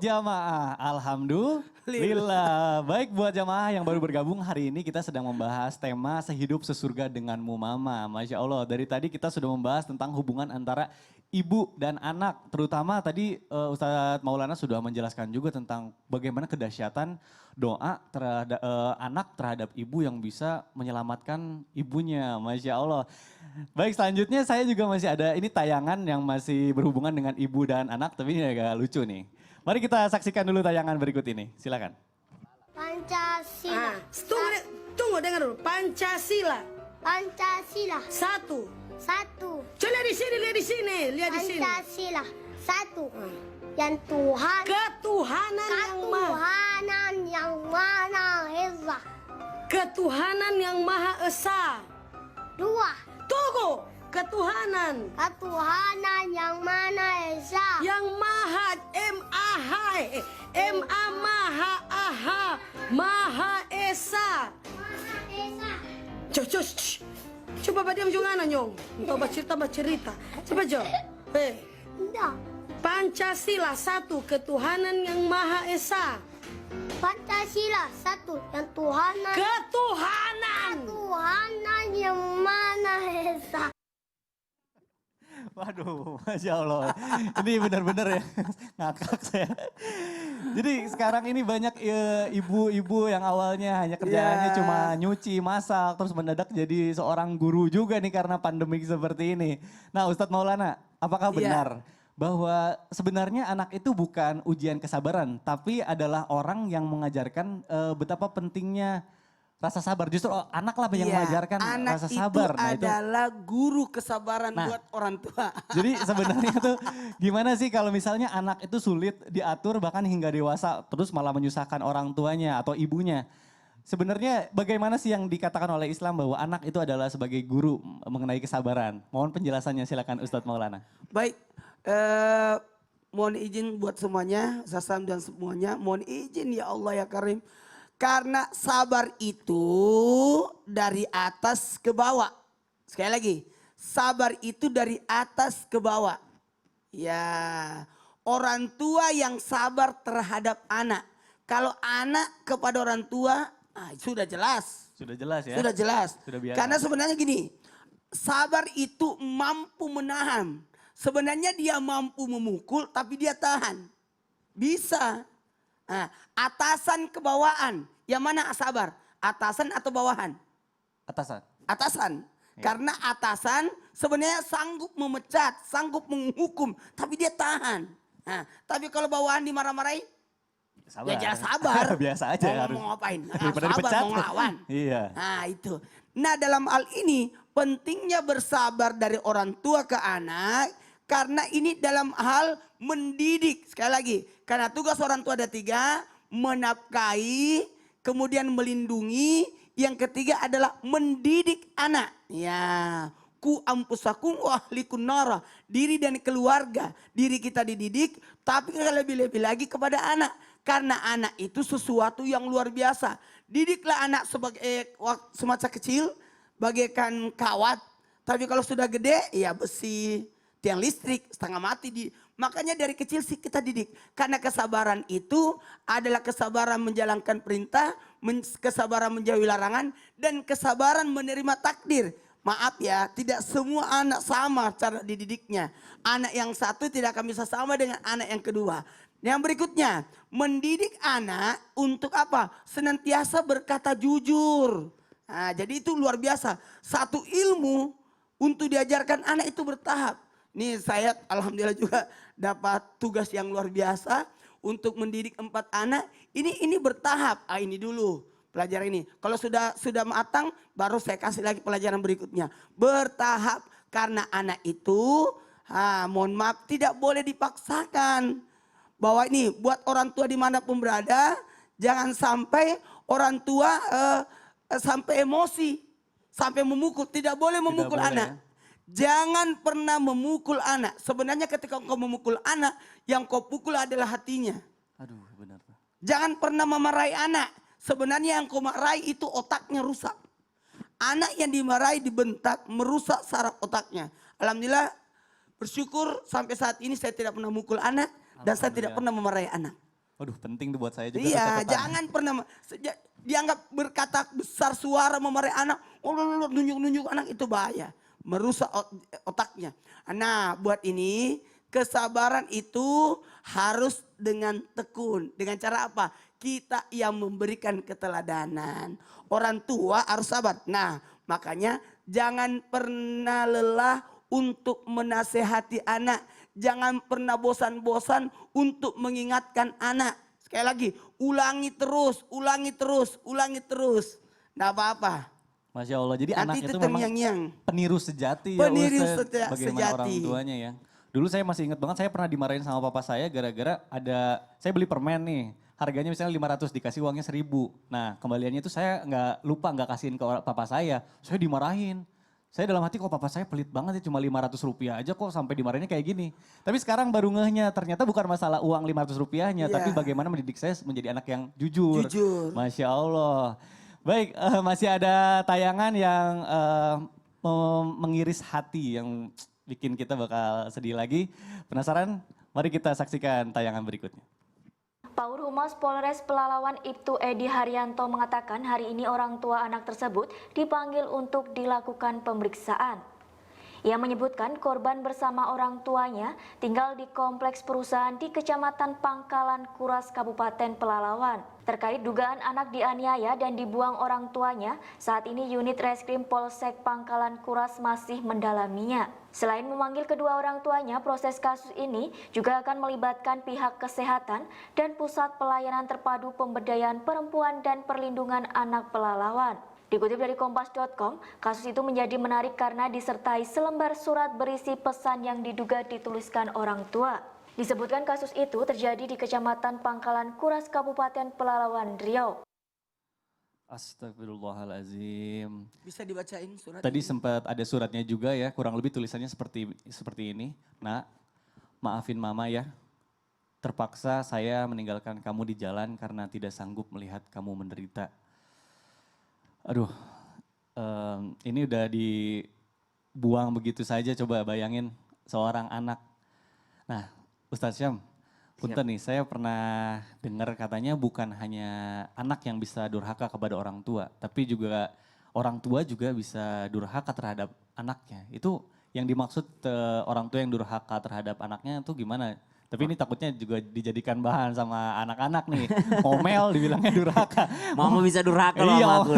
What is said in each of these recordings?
jamaah, alhamdulillah. Baik buat jamaah yang baru bergabung hari ini kita sedang membahas tema sehidup sesurga denganmu mama. Masya Allah dari tadi kita sudah membahas tentang hubungan antara ibu dan anak. Terutama tadi Ustadz Maulana sudah menjelaskan juga tentang bagaimana kedahsyatan doa terhadap anak terhadap ibu yang bisa menyelamatkan ibunya. Masya Allah. Baik selanjutnya saya juga masih ada ini tayangan yang masih berhubungan dengan ibu dan anak tapi ini agak lucu nih. Mari kita saksikan dulu tayangan berikut ini, silakan. Pancasila. Tunggu dengar dulu. Pancasila. Pancasila. Satu. Satu. Coba lihat di sini, lihat di sini, lihat di sini. Pancasila. Satu. Yang Tuhan. Ketuhanan yang maha. Ketuhanan yang mana esa. Ketuhanan yang maha esa. Dua. Tunggu. Ketuhanan. Ketuhanan yang mana esa. Yang maha M-A-H. M-A maha aha. Maha esa. Maha esa. Coba diam jangan nyong. Entah bercerita. Coba Jo. Tidak. Pancasila satu, ketuhanan yang maha esa. Pancasila. Satu. Yang Tuhanan. Ketuhanan. Ketuhanan yang mana esa. Waduh, Masya Allah. Ini benar-benar ya, ngakak saya. Jadi sekarang ini banyak ibu-ibu yang awalnya hanya kerjaannya cuma nyuci, masak, terus mendadak jadi seorang guru juga nih karena pandemi seperti ini. Nah Ustadz Maulana, apakah benar bahwa sebenarnya anak itu bukan ujian kesabaran, tapi adalah orang yang mengajarkan betapa pentingnya rasa sabar, justru anak lah yang mengajarkan rasa sabar. Anak itu adalah guru kesabaran buat orang tua. Jadi sebenarnya tuh gimana sih kalau misalnya anak itu sulit diatur bahkan hingga dewasa terus malah menyusahkan orang tuanya atau ibunya. Sebenarnya bagaimana sih yang dikatakan oleh Islam bahwa anak itu adalah sebagai guru mengenai kesabaran? Mohon penjelasannya silakan Ustadz Maulana. Baik, mohon izin buat semuanya, Sasam dan semuanya, mohon izin ya Allah ya Karim. Karena sabar itu dari atas ke bawah. Sekali lagi, sabar itu dari atas ke bawah. Ya, orang tua yang sabar terhadap anak. Kalau anak kepada orang tua, sudah jelas. Sudah jelas ya? Sudah jelas. Sudah biasa. Karena sebenarnya gini, sabar itu mampu menahan. Sebenarnya dia mampu memukul tapi dia tahan. Bisa. Nah, atasan ke bawahan. Yang mana sabar? Atasan atau bawahan? Atasan. Atasan. Ya. Karena atasan sebenarnya sanggup memecat, sanggup menghukum. Tapi dia tahan. Nah, tapi kalau bawahan dimarah-marahi? Sabar. Ya jelas sabar. Biasa aja harus. Mau ngapain? Daripada Sabar dipecat. mau ngelawan. Iya. Nah itu. Nah dalam hal ini pentingnya bersabar dari orang tua ke anak. Karena ini dalam hal mendidik. Sekali lagi. Karena tugas orang tua ada 3. Menafkahi, kemudian melindungi. Yang ketiga adalah mendidik anak. Ya. Ku ampusakum wa ahlikun nara. Diri dan keluarga. Diri kita dididik. Tapi lebih-lebih lagi kepada anak. Karena anak itu sesuatu yang luar biasa. Didiklah anak sebagai semasa kecil. Bagaikan kawat. Tapi kalau sudah gede ya besi. Tiang listrik setengah mati. Makanya dari kecil sih kita didik. Karena kesabaran itu adalah kesabaran menjalankan perintah. Kesabaran menjauhi larangan. Dan kesabaran menerima takdir. Maaf ya, tidak semua anak sama cara dididiknya. Anak yang satu tidak akan bisa sama dengan anak yang kedua. Yang berikutnya, mendidik anak untuk apa? Senantiasa berkata jujur. Nah, jadi itu luar biasa. Satu ilmu untuk diajarkan anak itu bertahap. Nih saya alhamdulillah juga dapat tugas yang luar biasa untuk mendidik 4 anak. Ini bertahap. Ini dulu pelajaran ini. Kalau sudah matang baru saya kasih lagi pelajaran berikutnya. Bertahap karena anak itu mohon maaf tidak boleh dipaksakan. Bahwa ini buat orang tua dimanapun berada jangan sampai orang tua sampai emosi. Sampai memukul. Tidak boleh memukul anak. Ya. Jangan pernah memukul anak. Sebenarnya ketika kau memukul anak, yang kau pukul adalah hatinya. Aduh benar. Jangan pernah memarahi anak. Sebenarnya yang kau marahi itu otaknya rusak. Anak yang dimarahi dibentak merusak saraf otaknya. Alhamdulillah bersyukur sampai saat ini saya tidak pernah memukul anak. Dan saya tidak pernah memarahi anak. Waduh penting tuh buat saya juga. tuh Iya, catatan. jangan pernah dianggap berkata besar suara memarahi anak. Oh, nunjuk-nunjuk anak itu bahaya. Merusak otaknya. Nah, buat ini kesabaran itu harus dengan tekun. Dengan cara apa? Kita yang memberikan keteladanan. Orang tua harus sabar. Nah, makanya jangan pernah lelah untuk menasehati anak. Jangan pernah bosan-bosan untuk mengingatkan anak. Sekali lagi, ulangi terus, ulangi terus, ulangi terus. Nggak apa-apa. Masya Allah, jadi anak Nanti itu tetap memang yang peniru sejati Peniru ya Ustaz. Bagaimana sejati. orang tuanya ya. Dulu saya masih ingat banget, saya pernah dimarahin sama papa saya gara-gara saya beli permen nih. Harganya misalnya 500, dikasih uangnya 1000. Nah kembaliannya itu saya nggak kasihin ke papa saya dimarahin. Saya dalam hati kok papa saya pelit banget ya, cuma 500 rupiah aja kok sampai dimarahinnya kayak gini. Tapi sekarang baru ngehnya, ternyata bukan masalah uang 500 rupiahnya, Iya. tapi bagaimana mendidik saya menjadi anak yang jujur. Jujur. Masya Allah. Baik, masih ada tayangan yang mengiris hati, yang bikin kita bakal sedih lagi. Penasaran? Mari kita saksikan tayangan berikutnya. Paur Humas Polres Pelalawan Ibtu Edi Haryanto mengatakan hari ini orang tua anak tersebut dipanggil untuk dilakukan pemeriksaan. Ia menyebutkan korban bersama orang tuanya tinggal di kompleks perusahaan di Kecamatan Pangkalan Kuras, Kabupaten Pelalawan. Terkait dugaan anak dianiaya dan dibuang orang tuanya, saat ini unit reskrim Polsek Pangkalan Kuras masih mendalaminya. Selain memanggil kedua orang tuanya, proses kasus ini juga akan melibatkan pihak kesehatan dan Pusat Pelayanan Terpadu Pemberdayaan Perempuan dan Perlindungan Anak Pelalawan. Dikutip dari Kompas.com, kasus itu menjadi menarik karena disertai selembar surat berisi pesan yang diduga dituliskan orang tua. Disebutkan kasus itu terjadi di Kecamatan Pangkalan Kuras, Kabupaten Pelalawan, Riau. Astagfirullahaladzim. Bisa dibacain surat? Tadi sempat ada suratnya juga ya, kurang lebih tulisannya seperti ini. Nak, maafin mama ya. Terpaksa saya meninggalkan kamu di jalan karena tidak sanggup melihat kamu menderita. Aduh, ini udah dibuang begitu saja, coba bayangin seorang anak. Nah, Ustadz Syam, punten nih, saya pernah dengar katanya bukan hanya anak yang bisa durhaka kepada orang tua, tapi juga orang tua juga bisa durhaka terhadap anaknya. Itu yang dimaksud orang tua yang durhaka terhadap anaknya itu gimana? Tapi ini takutnya juga dijadikan bahan sama anak-anak nih. Ngomel dibilangnya durhaka. Mama bisa durhaka loh Iya, sama aku.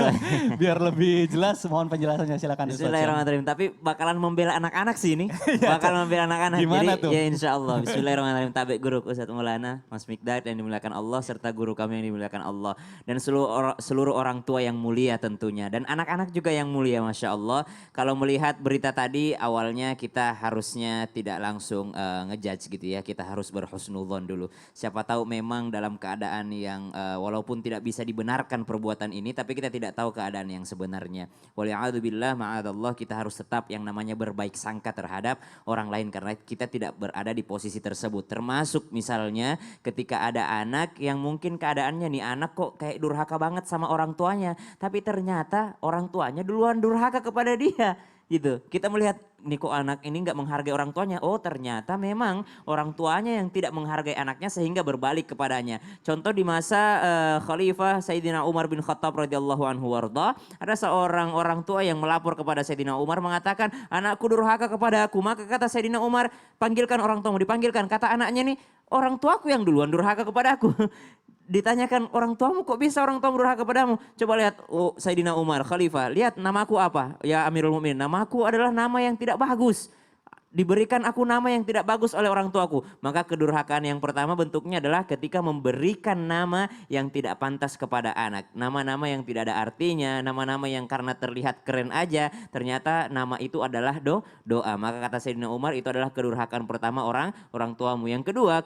biar lebih jelas mohon penjelasannya, silakan Ustaz Syam. Bismillahirrahmanirrahim. Tapi bakalan membela anak-anak sih ini. Bakalan membela anak-anak. Gimana Jadi tuh? ya insya Allah. Bismillahirrahmanirrahim. Tabik guru Ustadz Maulana, Mas Mikdad yang dimuliakan Allah serta guru kami yang dimuliakan Allah. Dan seluruh orang tua yang mulia tentunya. Dan anak-anak juga yang mulia Masya Allah. Kalau melihat berita tadi awalnya kita harusnya tidak langsung ngejudge gitu ya. Kita harus berhusnudzon dulu. Siapa tahu memang dalam keadaan yang walaupun tidak bisa dibenarkan perbuatan ini, tapi kita tidak tahu keadaan yang sebenarnya. Waliya'adzubillah, ma'adallah, kita harus tetap yang namanya berbaik sangka terhadap orang lain karena kita tidak berada di posisi tersebut. Termasuk misalnya ketika ada anak yang mungkin keadaannya nih anak kok kayak durhaka banget sama orang tuanya, tapi ternyata orang tuanya duluan durhaka kepada dia. Gitu. Kita melihat nih kok anak ini nggak menghargai orang tuanya. Oh ternyata memang orang tuanya yang tidak menghargai anaknya sehingga berbalik kepadanya. Contoh di masa Khalifah Sayyidina Umar bin Khattab radhiyallahu anhu warda, ada seorang orang tua yang melapor kepada Sayyidina Umar mengatakan anakku durhaka kepada aku. Maka kata Sayyidina Umar, panggilkan orang tuamu. Dipanggilkan, kata anaknya nih, orang tuaku yang duluan durhaka kepada aku. Ditanyakan, orang tuamu kok bisa orang tuamu durhaka kepadamu? Coba lihat, oh, Sayyidina Umar, Khalifah, lihat namaku apa? Ya Amirul Mukminin, namaku adalah nama yang tidak bagus. Diberikan aku nama yang tidak bagus oleh orang tuaku. Maka kedurhakaan yang pertama bentuknya adalah ketika memberikan nama yang tidak pantas kepada anak. Nama-nama yang tidak ada artinya, nama-nama yang karena terlihat keren aja, ternyata nama itu adalah doa. Maka kata Sayyidina Umar, itu adalah kedurhakaan pertama orang tuamu. Yang kedua,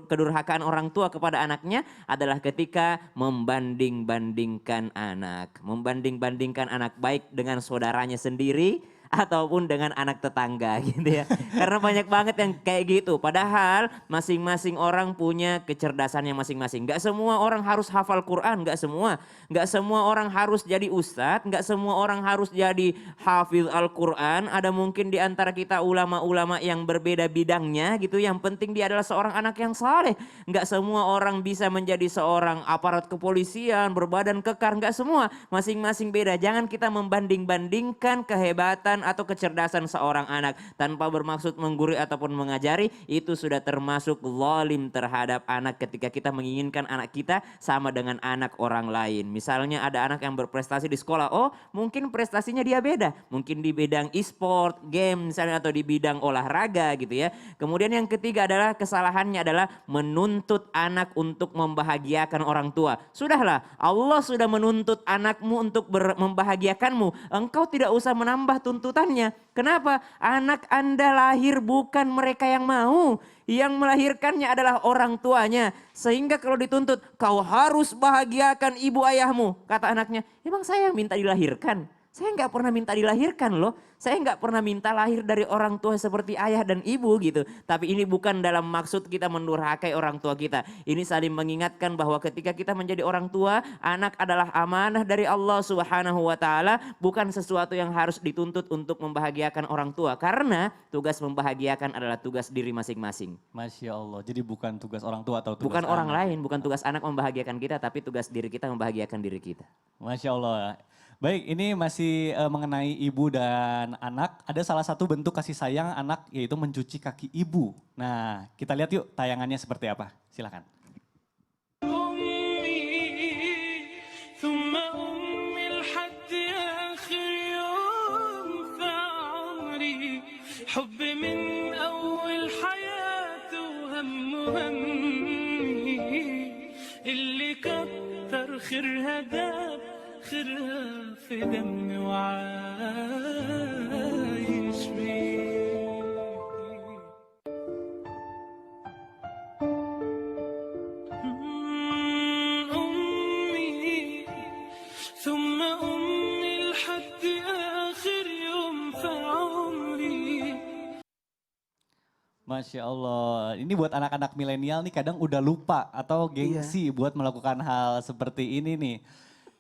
kedurhakaan orang tua kepada anaknya adalah ketika membanding-bandingkan anak. Membanding-bandingkan anak baik dengan saudaranya sendiri ataupun dengan anak tetangga gitu ya. Karena banyak banget yang kayak gitu. Padahal masing-masing orang punya kecerdasannya masing-masing. Gak semua orang harus hafal Quran, gak semua. Gak semua orang harus jadi ustadz, gak semua orang harus jadi hafiz Al-Quran. Ada mungkin di antara kita ulama-ulama yang berbeda bidangnya gitu. Yang penting dia adalah seorang anak yang saleh. Gak semua orang bisa menjadi seorang aparat kepolisian, berbadan kekar, gak semua. Masing-masing beda. Jangan kita membanding-bandingkan kehebatan atau kecerdasan seorang anak tanpa bermaksud menggurui ataupun mengajari. Itu sudah termasuk zalim terhadap anak ketika kita menginginkan anak kita sama dengan anak orang lain. Misalnya ada anak yang berprestasi di sekolah, oh mungkin prestasinya dia beda. Mungkin di bidang e-sport, game misalnya, atau di bidang olahraga gitu ya. Kemudian yang ketiga adalah kesalahannya adalah menuntut anak untuk membahagiakan orang tua. Sudahlah, Allah sudah menuntut anakmu untuk membahagiakanmu. Engkau tidak usah menambah tuntutannya. Kenapa? Anak Anda lahir bukan mereka yang mau. Yang melahirkannya adalah orang tuanya. Sehingga kalau dituntut, kau harus bahagiakan ibu ayahmu. Kata anaknya, emang saya yang minta dilahirkan? Saya nggak pernah minta dilahirkan loh. Saya nggak pernah minta lahir dari orang tua seperti ayah dan ibu gitu. Tapi ini bukan dalam maksud kita mendurhakai orang tua kita. Ini saling mengingatkan bahwa ketika kita menjadi orang tua, anak adalah amanah dari Allah Subhanahu wa taala, bukan sesuatu yang harus dituntut untuk membahagiakan orang tua. Karena tugas membahagiakan adalah tugas diri masing-masing. Masya Allah, jadi bukan tugas orang tua atau tugas Bukan orang anak. lain, bukan tugas anak membahagiakan kita, tapi tugas diri kita membahagiakan diri kita. Masya Allah. Baik, ini masih mengenai ibu dan anak. Ada salah satu bentuk kasih sayang anak yaitu mencuci kaki ibu. Nah, kita lihat yuk tayangannya seperti apa. Silakan. ثم أمي لحد آخر يوم في عمري حب من أول حياته وهم همي اللي كتر خيرها داب خيرها في دمي وعايش بيه أمي ثم أمي لحد آخر يوم في عمري. Masya Allah, ini buat anak-anak milenial nih kadang udah lupa atau gengsi buat melakukan hal seperti ini nih.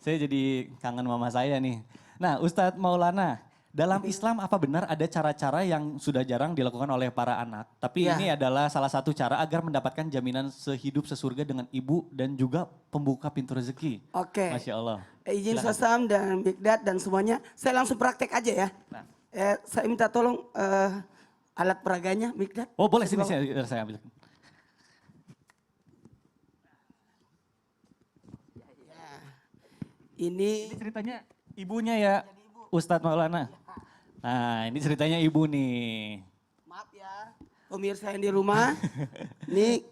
Saya jadi kangen mama saya nih. Nah Ustadz Maulana, dalam Islam apa benar ada cara-cara yang sudah jarang dilakukan oleh para anak? Tapi ini adalah salah satu cara agar mendapatkan jaminan sehidup sesurga dengan ibu dan juga pembuka pintu rezeki. Oke. Masya Allah. Izin Silakan. Sosam dan Mikdad dan semuanya, saya langsung praktek aja ya. Nah. Saya minta tolong alat peraganya Mikdad. Oh boleh sini Bawa. saya ambil. Ini Ini ceritanya ibunya ya Ustadz Maulana. Nah ini ceritanya ibu nih. maaf ya pemirsa yang di rumah, ini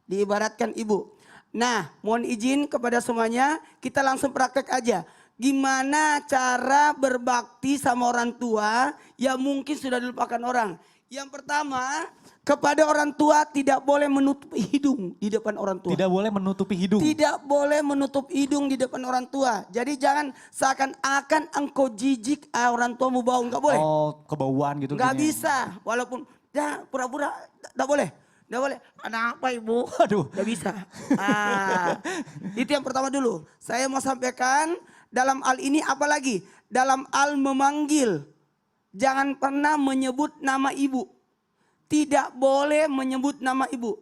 diibaratkan ibu. Nah mohon izin kepada semuanya, kita langsung praktek aja. Gimana cara berbakti sama orang tua yang mungkin sudah dilupakan orang. Yang pertama, kepada orang tua tidak boleh menutup hidung di depan orang tua. Tidak boleh menutupi hidung. Tidak boleh menutup hidung di depan orang tua. Jadi jangan seakan-akan engkau jijik orang tuamu bau, nggak boleh. Oh kebauan gitu. Nggak gini. bisa, walaupun ya pura-pura, nggak boleh. Nggak boleh. Kenapa ibu? Aduh. Nggak bisa. Ah, itu yang pertama dulu. Saya mau sampaikan dalam hal ini apalagi dalam hal memanggil. Jangan pernah menyebut nama ibu. Tidak boleh menyebut nama ibu.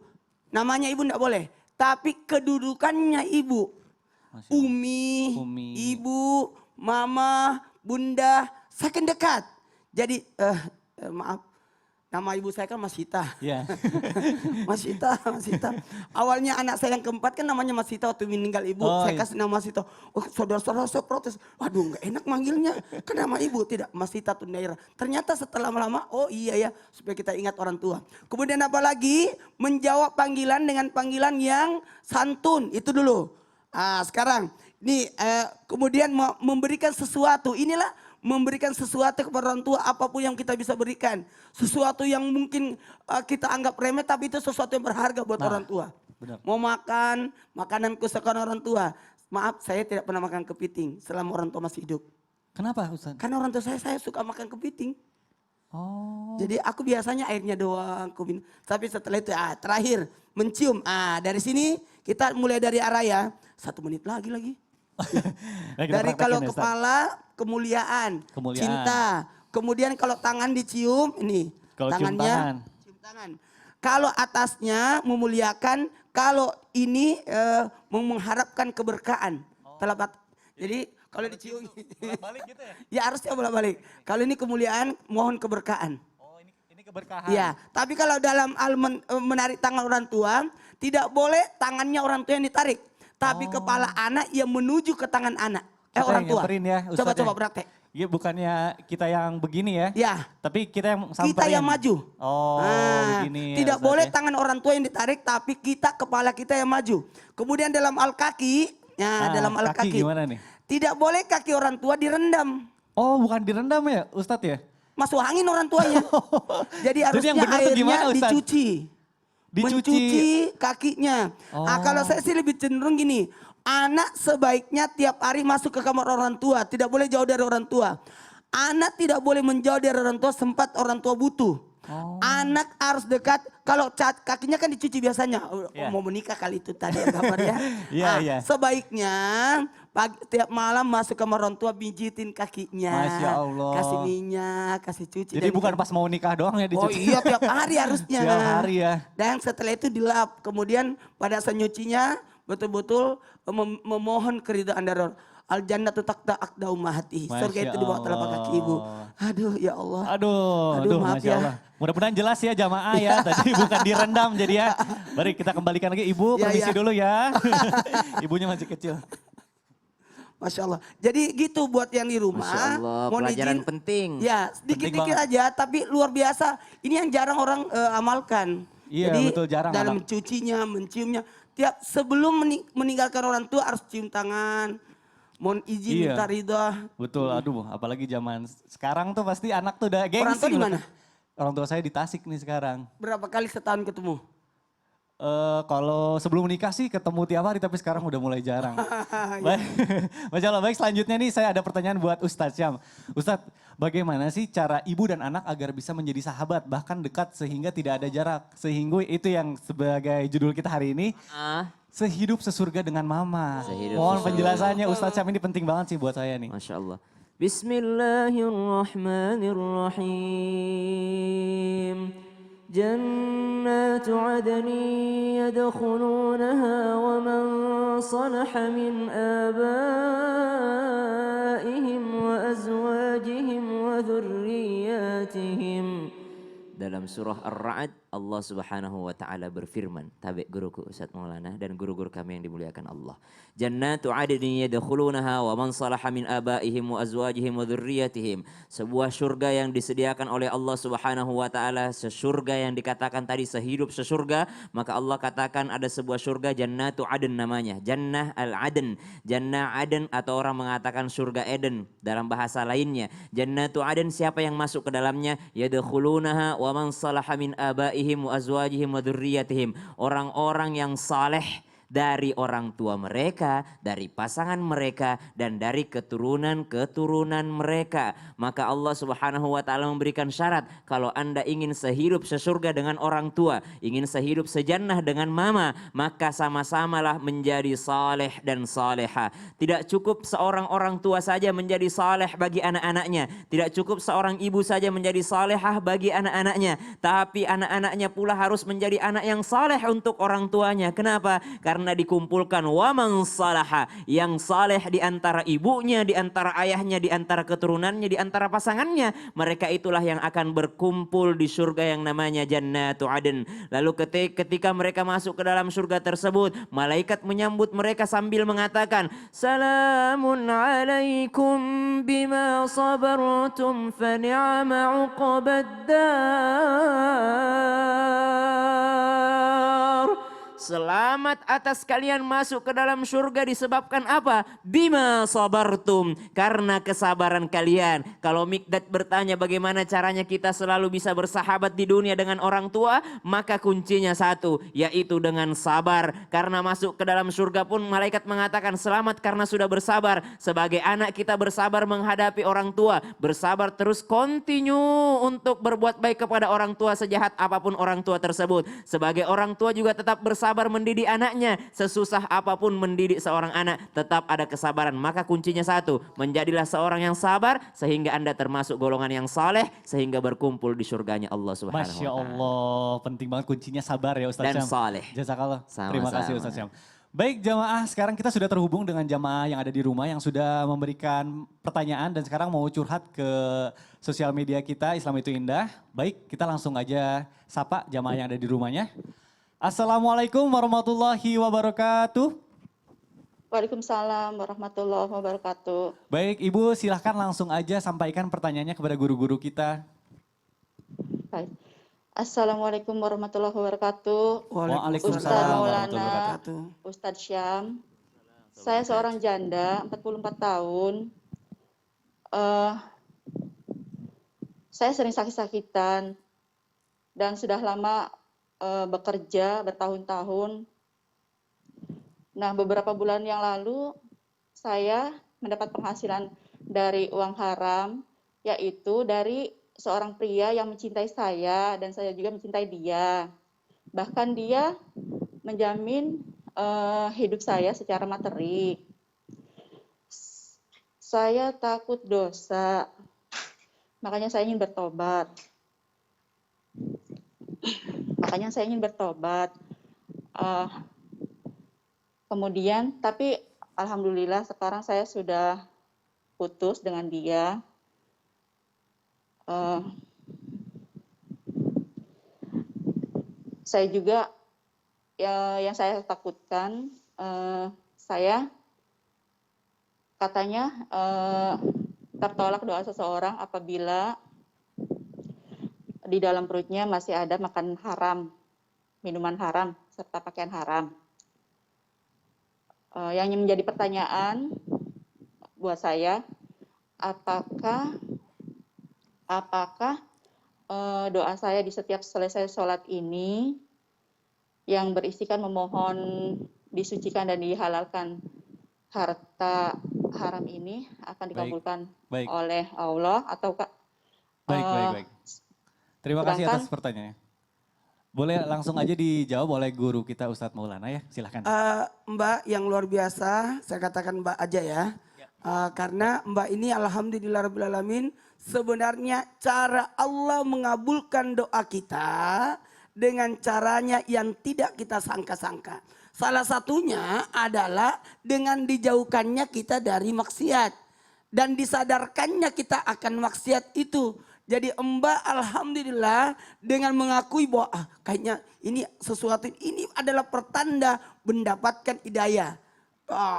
Namanya ibu tidak boleh. Tapi kedudukannya ibu. Masya Allah. Umi, ibu, mama, bunda, saking dekat. Jadi maaf, nama ibu saya kan Mas Sita. Iya. Mas Sita. Awalnya anak saya yang keempat kan namanya Mas Sita waktu meninggal ibu. Oh, Saya iya. kasih nama Mas Sita. Oh saudara-saudara saya protes. Waduh nggak enak manggilnya. Kan nama ibu. Tidak, Mas Sita Tundaira. Ternyata setelah lama, oh iya ya. Supaya kita ingat orang tua. Kemudian apa lagi? Menjawab panggilan dengan panggilan yang santun. Itu dulu. Sekarang. Nih, kemudian memberikan sesuatu. Inilah memberikan sesuatu kepada orang tua, apapun yang kita bisa berikan. Sesuatu yang mungkin kita anggap remeh, tapi itu sesuatu yang berharga buat orang tua. benar. Mau makan, makanan kesukaan orang tua. Maaf, saya tidak pernah makan kepiting selama orang tua masih hidup. Kenapa Ustaz? Karena orang tua saya suka makan kepiting. Oh. Jadi aku biasanya airnya doang aku minum. Tapi setelah itu terakhir mencium. Dari sini kita mulai dari araya. 1 menit lagi. Nah, kita Dari praktekin kalau ya, Ustaz. kepala kemuliaan, Kemuliaan. cinta. Kemudian kalau tangan dicium ini. Kalau cium tangannya tangan. cium tangan. Kalau atasnya memuliakan, kalau ini mengharapkan keberkahan. Telapak. Jadi kalau dicium Balik gitu ya? ya harusnya bolak-balik. Kalau ini kemuliaan mohon keberkahan. Oh, ini keberkahan. Iya, tapi kalau dalam hal menarik tangan orang tua, tidak boleh tangannya orang tua yang ditarik. Tapi kepala anak yang menuju ke tangan anak. Kita Orang yang tua. nyamperin ya, Ustaz Coba ya. praktek. Iya, bukannya kita yang begini ya? Ya, Tapi kita yang samperin. kita yang maju. Oh, Nah, begini ya, tidak Ustaz boleh ya. tangan orang tua yang ditarik, tapi kepala kita yang maju. Kemudian dalam al kaki, dalam al kaki kaki. gimana nih? Tidak boleh kaki orang tua direndam. Oh, bukan direndam ya, Ustadz ya? Masuk angin orang tuanya. Jadi yang harusnya benar tuh airnya gimana, Ustaz? dicuci. Dicuci. Mencuci kakinya. Kalau saya sih lebih cenderung gini. Anak sebaiknya tiap hari masuk ke kamar orang tua. Tidak boleh jauh dari orang tua. Anak tidak boleh menjauh dari orang tua sempat orang tua butuh. Anak harus dekat. Kalau kakinya kan dicuci biasanya. Iya. Mau menikah kali itu tadi gambarnya. Iya, iya. Sebaiknya tiap malam masuk kamar orang tua pijitin kakinya. Masya Allah. Kasih minyak, kasih cuci. Jadi dan bukan pas mau nikah doang ya Oh dicuci? iya tiap hari harusnya. Tiap hari ya. Dan setelah itu dilap. Kemudian pada saat nyucinya betul-betul memohon keridhaan dari Allah. Al jannatu taqta aqda ummahati. Surga Masya itu di bawah telapak kaki ibu. Allah. Aduh ya Allah. Aduh, maaf Masya ya. Allah. Mudah-mudahan jelas ya jamaah ya, tadi bukan direndam jadi ya. Mari kita kembalikan lagi, Ibu Ya, permisi ya. dulu ya. Ibunya masih kecil. Masya Allah. Jadi gitu buat yang di rumah. Masya Allah, mohon pelajaran izin. penting. Ya sedikit-dikit Penting aja tapi luar biasa. Ini yang jarang orang amalkan. Iya, Jadi betul, jarang dalam anak. mencucinya, menciumnya. Sebelum meninggalkan orang tua harus cium tangan. Mohon izin Iya. minta ridha. Betul, aduh apalagi zaman sekarang tuh pasti anak tuh udah gengsi. Orang tua di mana? Orang tua saya di Tasik nih sekarang. Berapa kali setahun ketemu? Kalau sebelum menikah sih ketemu tiap hari tapi sekarang udah mulai jarang. Baik, Masya Allah. Baik, selanjutnya nih saya ada pertanyaan buat Ustadz Syam. Ustadz, bagaimana sih cara ibu dan anak agar bisa menjadi sahabat bahkan dekat sehingga tidak ada jarak? Sehingga itu yang sebagai judul kita hari ini. Sehidup sesurga dengan mama. Sehidup Mohon sesurga. penjelasannya Ustadz Syam, ini penting banget sih buat saya nih. Masya Allah. Bismillahirrahmanirrahim. Jannatu adni yadkhulunaha wa man salaha min abaihim wa azwajihim wa dhurriyyatihim. Dalam surah Ar-Ra'd Allah Subhanahu wa taala berfirman, tabik guruku Ustaz Maulana dan guru-guru kami yang dimuliakan Allah. Jannatu adnin yadkhulunaha wa man salaha min abaihim wa azwajihim wa dzurriyyatihim. Sebuah surga yang disediakan oleh Allah Subhanahu wa taala, sesurga yang dikatakan tadi sehidup sesurga, maka Allah katakan ada sebuah surga Jannatu Adn namanya. Jannah Al-Adn, Jannah Adn atau orang mengatakan surga Eden dalam bahasa lainnya. Jannatu Adn siapa yang masuk ke dalamnya? Yadkhulunaha wa man salaha min abaihim wa azwajihim wa dzurriyyatihim. Orang-orang yang saleh dari orang tua mereka, dari pasangan mereka, dan dari keturunan-keturunan mereka. Maka Allah Subhanahu wa taala memberikan syarat, kalau Anda ingin sehidup sesurga dengan orang tua, ingin sehidup sejannah dengan mama, maka sama-samalah menjadi saleh dan saleha. Tidak cukup seorang orang tua saja menjadi saleh bagi anak-anaknya, tidak cukup seorang ibu saja menjadi salehah bagi anak-anaknya, tapi anak-anaknya pula harus menjadi anak yang saleh untuk orang tuanya. Kenapa? Karena dikumpulkan waman salaha, yang saleh di antara ibunya, di antara ayahnya, di antara keturunannya, di antara pasangannya. Mereka itulah yang akan berkumpul di surga yang namanya Jannatu Adn. Lalu ketika mereka masuk ke dalam surga tersebut, malaikat menyambut mereka sambil mengatakan, Salamun alaikum bima sabartum fa ni'ma uqbaddar. Selamat atas kalian masuk ke dalam surga disebabkan apa? Bima sabartum, karena kesabaran kalian. Kalau Mikdad bertanya bagaimana caranya kita selalu bisa bersahabat di dunia dengan orang tua, maka kuncinya satu, yaitu dengan sabar. Karena masuk ke dalam surga pun malaikat mengatakan selamat karena sudah bersabar. Sebagai anak kita bersabar menghadapi orang tua, bersabar terus continue untuk berbuat baik kepada orang tua sejahat apapun orang tua tersebut. Sebagai orang tua juga tetap bersabar mendidik anaknya. Sesusah apapun mendidik seorang anak, tetap ada kesabaran. Maka kuncinya satu, menjadilah seorang yang sabar sehingga Anda termasuk golongan yang saleh sehingga berkumpul di surganya Allah Subhanahu wa Masya taala. Allah, penting banget kuncinya sabar ya Ustaz Dan Syam. saleh. Jazakallah. Sama-sama. Terima kasih Ustaz Syam. Baik jamaah, sekarang kita sudah terhubung dengan jamaah yang ada di rumah yang sudah memberikan pertanyaan dan sekarang mau curhat ke sosial media kita Islam Itu Indah. Baik, kita langsung aja sapa jamaah yang ada di rumahnya. Assalamualaikum warahmatullahi wabarakatuh. Waalaikumsalam warahmatullahi wabarakatuh. Baik Ibu, silahkan langsung aja sampaikan pertanyaannya kepada guru-guru kita. Baik. Assalamualaikum warahmatullahi wabarakatuh. Waalaikumsalam Ustaz warahmatullahi Maulana, wabarakatuh. Ustadz Syam. Saya seorang janda, 44 tahun. Saya sering sakit-sakitan dan sudah lama bekerja bertahun-tahun. Nah, beberapa bulan yang lalu saya mendapat penghasilan dari uang haram, yaitu dari seorang pria yang mencintai saya dan saya juga mencintai dia. Bahkan dia menjamin hidup saya secara materi. Saya takut dosa, makanya saya ingin bertobat. Kemudian, tapi alhamdulillah sekarang saya sudah putus dengan dia. Saya juga yang saya takutkan, saya katanya tertolak doa seseorang apabila di dalam perutnya masih ada makan haram, minuman haram, serta pakaian haram. Yang menjadi pertanyaan buat saya, apakah doa saya di setiap selesai sholat ini yang berisikan memohon disucikan dan dihalalkan harta haram ini akan dikabulkan Baik. oleh Allah ataukah Baik. Terima kasih sedangkan- atas pertanyaannya. Boleh langsung aja dijawab oleh guru kita Ustadz Maulana ya, silahkan. Mbak yang luar biasa, saya katakan Mbak aja ya. Karena Mbak ini alhamdulillahirrahmanirrahim, sebenarnya cara Allah mengabulkan doa kita dengan caranya yang tidak kita sangka-sangka. Salah satunya adalah dengan dijauhkannya kita dari maksiat. Dan disadarkannya kita akan maksiat itu. Jadi Mbak alhamdulillah dengan mengakui bahwa kayaknya ini sesuatu ini adalah pertanda mendapatkan hidayah.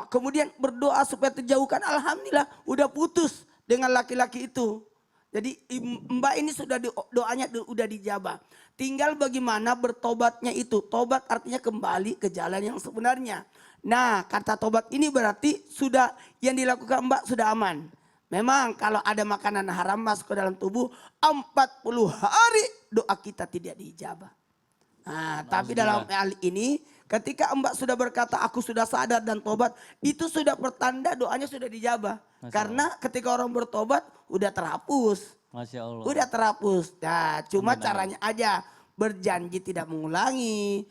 Kemudian berdoa supaya terjauhkan, alhamdulillah udah putus dengan laki-laki itu. Jadi Mbak ini sudah doanya udah dijabah. Tinggal bagaimana bertobatnya itu. Tobat artinya kembali ke jalan yang sebenarnya. Nah, kata tobat ini berarti sudah yang dilakukan Mbak sudah aman. Memang kalau ada makanan haram masuk ke dalam tubuh 40 hari doa kita tidak diijabah. Nah, tapi dalam hal ini ketika Mbak sudah berkata aku sudah sadar dan tobat, itu sudah pertanda doanya sudah dijabah. Karena ketika orang bertobat udah terhapus. Masya Allah. Udah terhapus. Nah, cuma Amin, caranya aja berjanji tidak mengulangi,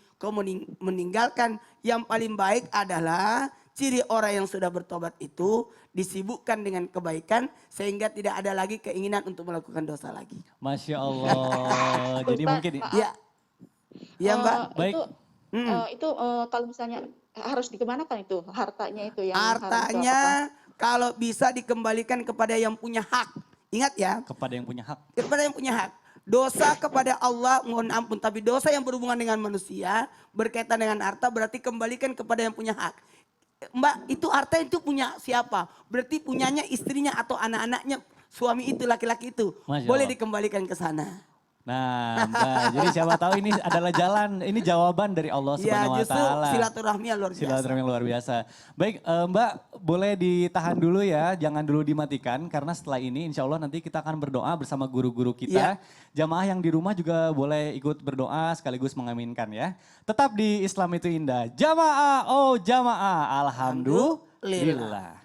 meninggalkan. Yang paling baik adalah ciri orang yang sudah bertobat itu disibukkan dengan kebaikan sehingga tidak ada lagi keinginan untuk melakukan dosa lagi. Masya Allah. Jadi Ustaz, mungkin maaf. Ya, ya Mbak. Baik. Itu kalau misalnya harus dikemanakan itu hartanya itu yang haram itu apakah? Hartanya kalau bisa dikembalikan kepada yang punya hak. Ingat ya, kepada yang punya hak. kepada yang punya hak. Dosa kepada Allah mohon ampun, tapi dosa yang berhubungan dengan manusia berkaitan dengan harta berarti kembalikan kepada yang punya hak. Mbak, itu harta itu punya siapa? Berarti punyanya istrinya atau anak-anaknya, suami itu, laki-laki itu. Masya Boleh Allah. dikembalikan ke sana. Nah, Mbak, jadi siapa tahu ini adalah jalan, ini jawaban dari Allah Ya Subhanahu wa justru taala. silaturahmi yang luar biasa. Silaturahmi yang luar biasa. Baik, Mbak, boleh ditahan dulu ya, jangan dulu dimatikan karena setelah ini insya Allah nanti kita akan berdoa bersama guru-guru kita. Jamaah yang di rumah juga boleh ikut berdoa sekaligus mengaminkan ya. Tetap di Islam itu indah. Jamaah, oh jamaah, alhamdulillah.